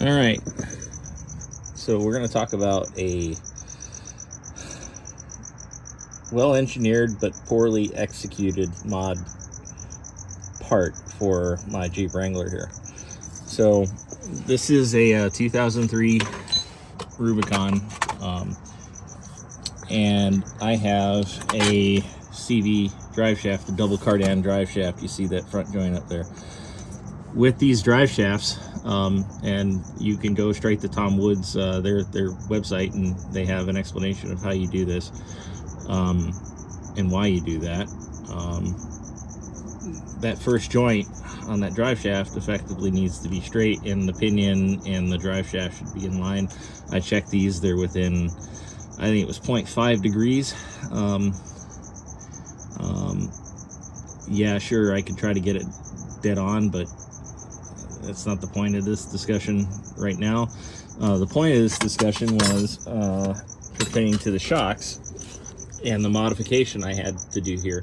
All right, so we're going to talk about a well-engineered but poorly executed mod part for my Jeep Wrangler here. So this is a 2003 Rubicon, and I have a CV drive shaft, a double cardan drive shaft. You see that front joint up there. With these drive shafts, and you can go straight to Tom Wood's their website, and they have an explanation of how you do this and why you do that. That first joint on that drive shaft effectively needs to be straight, and the pinion and the drive shaft should be in line. I checked these; they're within, I think it was 0.5 degrees. Yeah, sure, I could try to get it dead on, but that's not the point of this discussion right now. The point of this discussion was pertaining to the shocks and the modification I had to do here.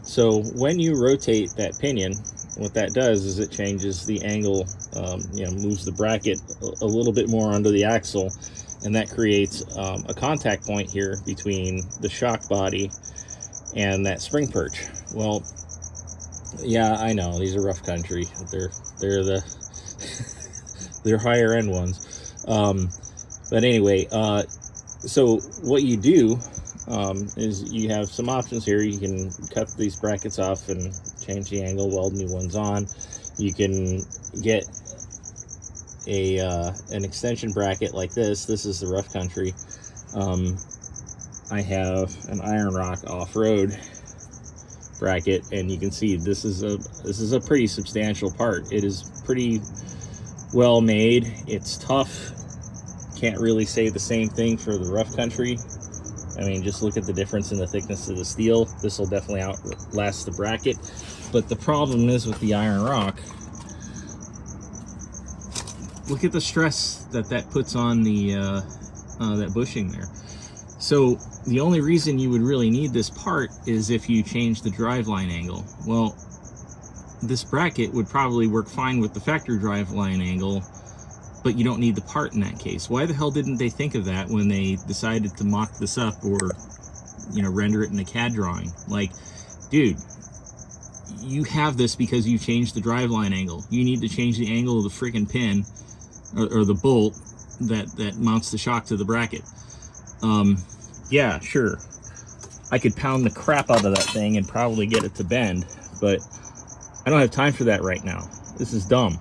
So when you rotate that pinion, what that does is it changes the angle, moves the bracket a little bit more onto the axle, and that creates a contact point here between the shock body and that spring perch. Well, yeah, I know these are rough country. They're they're higher end ones, but anyway, so what you do is you have some options here. You can cut these brackets off and change the angle, weld new ones on. You can get an extension bracket like this. This is the rough country. I have an Iron Rock Offroad bracket, and you can see this is a pretty substantial part. It is pretty well made. It's tough. Can't really say the same thing for the rough country. I mean, just look at the difference in the thickness of the steel. This will definitely outlast the bracket. But the problem is with the Iron Rock, look at the stress that puts on the that bushing there. So the only reason you would really need this part is if you change the driveline angle. Well, this bracket would probably work fine with the factory driveline angle, but you don't need the part in that case. Why the hell didn't they think of that when they decided to mock this up or, render it in a CAD drawing? Like, dude, you have this because you changed the driveline angle. You need to change the angle of the freaking pin or the bolt that mounts the shock to the bracket. Yeah, sure, I could pound the crap out of that thing and probably get it to bend, but I don't have time for that right now. This is dumb.